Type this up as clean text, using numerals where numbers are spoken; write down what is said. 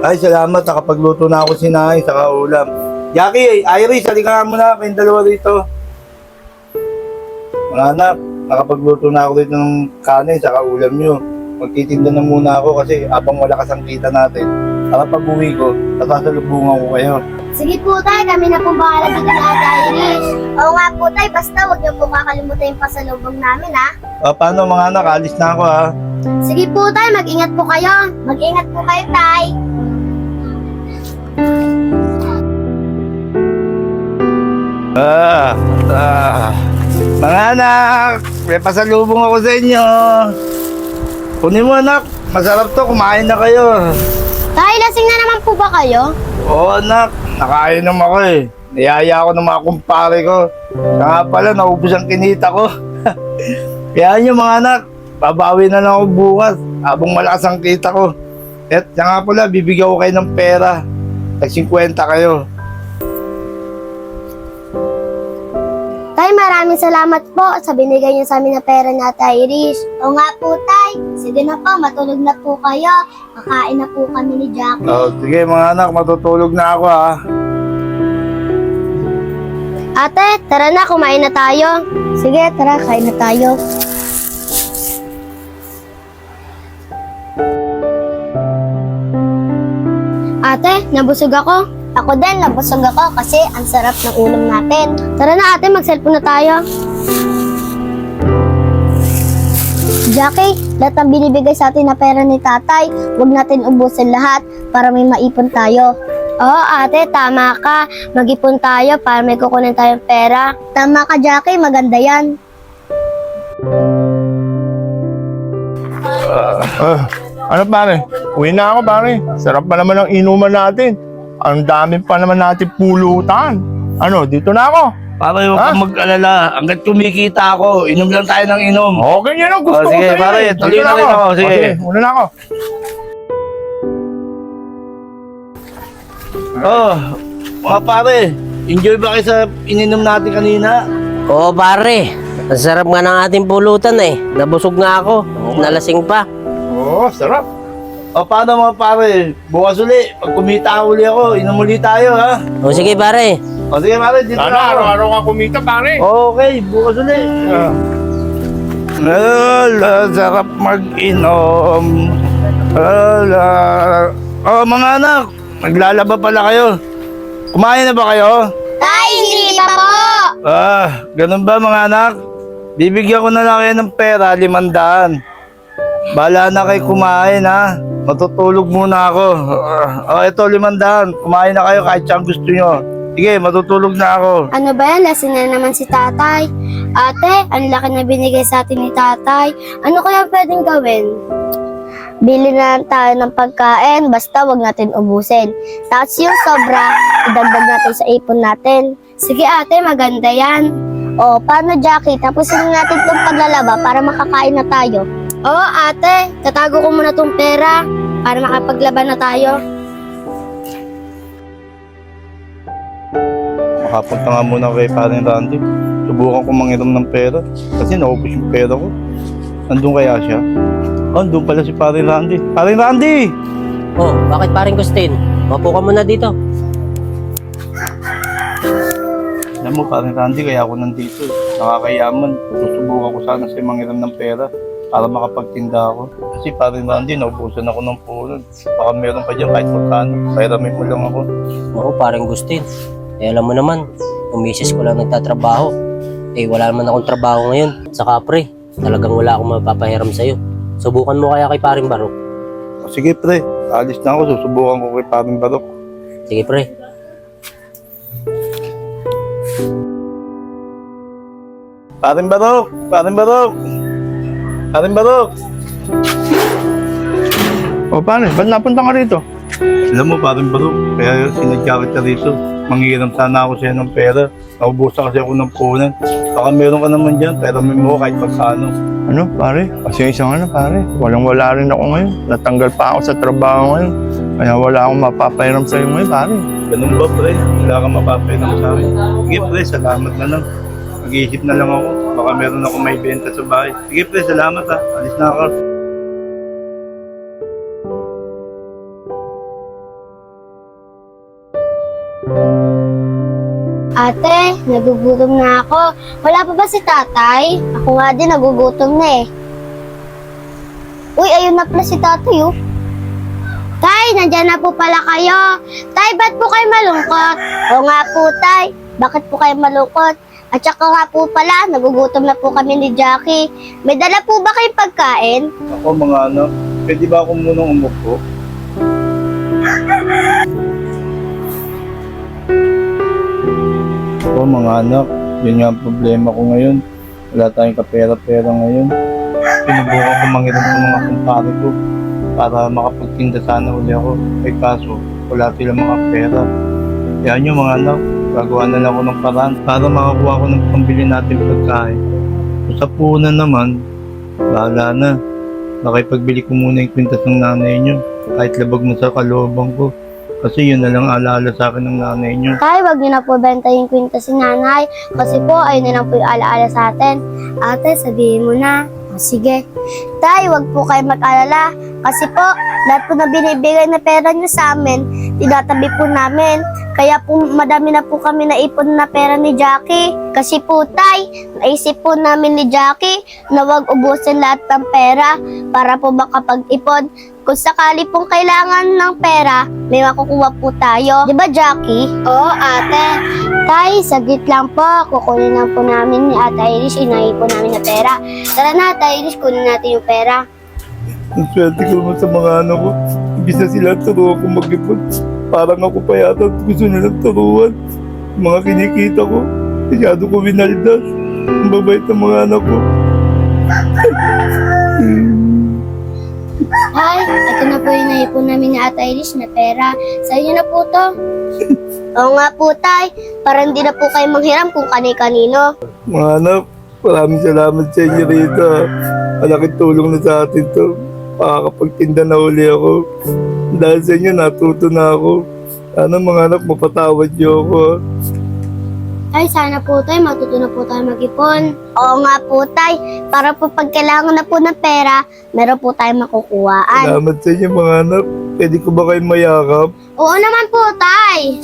Ay, salamat. Nakapagluto na ako sinaing saka ulam. Jackie, Iris, halika nga muna. Kayong dalawa dito. Mga anak, nakapagluto na ako dito ng kanin saka ulam nyo. Magtitinda na muna ako kasi abang malakas ang kita natin. Para pag-uwi ko, sasalubungan ko kayo. Sige po tay, kami na pong bahala dito na Ate Irish. Oo nga po tay, basta huwag niyo po kakalimutan yung pasalubong namin ha. Paano mga anak, alis na ako ha. Sige po tay, mag-ingat po kayo. Mag-ingat po kayo tay. Mga anak, may pasalubong ako sa inyo. Kunin mo anak, masarap to, kumain na kayo. Tay, lasing na naman po ba kayo? Oo anak, nakain naman ako eh. Niyaya ako ng mga kumpare ko. Kaya pala, naubos ang kinita ko. Kaya nyo mga anak, babawi na lang ako bukas. Habang malakas ang kita ko. At nga pala, bibigyan ko kayo ng pera. Tag-50 kayo. Tay, maraming salamat po sa binigay niyo sa amin na pera ni Ate Irish. Oo nga po tay, sige na po, matulog na po kayo. Kakain na po kami ni Jackie. Oh, sige mga anak, matutulog na ako ha. Ate, tara na, kumain na tayo. Sige, tara, kain na tayo. Ate, nabusog ako. Ako din, nabusog ako kasi ang sarap ng ulam natin. Tara na ate, mag-cellphone na tayo. Jackie, lahat ng binibigay sa atin na pera ni tatay, huwag natin ubusin lahat para may maipon tayo. Oo ate, tama ka. Mag-ipon tayo para may kukunin tayong pera. Tama ka Jackie, maganda yan. Ano pare? Uwi na ako pare. Sarap pa naman ang inuman natin. Ang dami pa naman natin pulutan. Ano, dito na ako. Pare, huwag kang mag-alala. Hanggat kumikita ako, inom lang tayo ng inom. Okay yan ang gusto ko sige, sa'yo. pare, Dito tuloy na rin ako. Sige. Okay, una na ako. Oh, mga pare, enjoy ba kayo sa ininom natin kanina? Oo pare, ang sarap nga ng ating pulutan eh. Nabusog nga ako, nalasing pa. Oo, sarap. O paano mga pare, bukas uli, pag kumita uli ako, inom uli tayo ha. O sige pare. O sige pare, dito Sana na ako. araw-araw ka kumita pare. Okay, bukas uli. Sarap mag-inom. Oh mga anak, naglalaba pala kayo. Kumain na ba kayo? Tay, hindi pa po! Ganun ba mga anak? Bibigyan ko na lang kayo ng pera, 500. Bahala na kayo kumain ha. Matutulog muna ako. Ito 500. Kumain na kayo kahit saan gusto nyo. Sige, matutulog na ako. Ano ba yan? Lasing na naman si tatay. Ate, ang laki na binigay sa atin ni tatay. Ano kaya pwedeng gawin? Bili na lang tayo ng pagkain, basta wag natin ubusin. Tapos yung sobra, idagdag natin sa ipon natin. Sige ate, maganda yan. O, paano Jackie? Tapusin natin itong paglalaba para makakain na tayo. Oo ate, tatago ko muna tong pera para makapaglaban na tayo. Makapunta nga muna kay Paring Randy. Subukan ko mangiram ng pera. Kasi naubos yung pera ko. Nandun kaya siya? Nandun pala si Paring Randy. Paring Randy! Oh, bakit paring Gustin? Mapo ka muna dito. Alam mo, Paring Randy, kaya ako nandito. Nakakayaman. Susubukan ko sana sa mangiram ng pera para makapagtinda ako. Kasi Paring Randy, naubusan ako ng puno. Baka meron pa dyan kahit magkano. Pairamin mo lang ako. Oo, paring Gustin. Eh alam mo naman, umisis ko lang nagtatrabaho. Eh wala naman akong trabaho ngayon. Saka pre, talagang wala akong mapapahiram sa'yo. Subukan mo kaya kay paring Barok. Sige pre, alis na ako. Susubukan ko kay Paring Barok. Sige pre. Paring Barok! Paring Barok! Paring Barok! O pare, ba't napunta ka rito? Alam mo, Paring Barok, kaya sinadya kita rito. Manghiram sana ako sa'yo ng pera. Naubusan kasi ako ng punan. Baka meron ka naman dyan, pero may mo kahit magkano. Ano pare? Kasi isang ano pare, walang-wala rin ako ngayon. Natanggal pa ako sa trabaho ngayon. Kaya wala akong mapapahiram sa'yo ngayon pare. Ganun ba, pre? Wala kang mapapainom sa akin. Sige, pre, salamat na lang. Mag-iisip na lang ako. Baka meron ako may benta sa bahay. Sige, pre, salamat ha. Alis na ako. Ate, nagugutom na ako. Wala pa ba si tatay? Ako nga din, nagugutom na eh. Uy, ayun na pala si tatay oh. Tay, nandyan na po pala kayo. Tay, ba't po kayo malungkot? Oo nga po, tay. Bakit po kayo malungkot? At saka nga po pala, nagugutom na po kami ni Jackie. May dala po ba kayong pagkain? Ako mga anak, pwede ba ako munang umupo? Ako mga anak, yun nga ang problema ko ngayon. Wala tayong kapera-pera ngayon. Pinubukan ko manghiram sa mga kumpare ko para makapagtinda sana uli ako. Ay kaso, wala silang mga pera. Kaya nyo mga anak, gagawa na lang ako ng paraan para makakuha ko ng pambili natin pagkain. Kung sa punan naman, bahala na. Makipagbili ko muna yung kwintas ng nanay nyo. Kahit labag mo sa kalooban ko. Kasi yun na lang alaala sa akin ng nanay nyo. Tay, wag niyo na po benta yung kwinta si nanay. Kasi po, ayun na lang po yung alaala sa atin. Ate, sabihin mo na. O, sige. Tay, wag po kayo mag-alala. Kasi po, lahat po na binibigay na pera niyo sa amin, tinatabi po namin. Kaya po, madami na po kami naipon na pera ni Jackie. Kasi po, tay, naisip po namin ni Jackie na wag ubusin lahat ng pera para po makapag-ipon. Kung sakali pong kailangan ng pera, may makukuha po tayo. Di ba, Jackie? Oo, ate. Tay, saglit lang po. Kukunin lang po namin ni Ate Irish. Inaipon namin na pera. Tara na, Ate Irish, kunin natin yung pera. Ang swerte ko naman sa mga anak ko. Imbis na sila turuan ko mag-ipon. Parang ako pa yata gusto nilang turuan. Mga kinikita ko, masyado ko winaldas. Ang babait ng mga anak ko. Ay, ito na po yung naipon namin ni Ate Irish na pera. Sa inyo na po to. Oo nga po, tay. Para hindi na po kayo manghiram kung kani-kanino. Mga anak, maraming salamat sa inyo rito. Malaking tulong na sa atin to. Makakapagtinda na uli ako. Dahil sa inyo, natuto na ako. Sana mga anak, mapatawad niyo ako. Ay, sana po tay, matuto na po tayo mag-ipon. Oo nga po, tay. Para po pag kailangan na po ng pera, meron po tayong makukuhaan. Salamat sa inyo mga anak. Pwede ko ba kayo mayakap? Oo naman po, tay.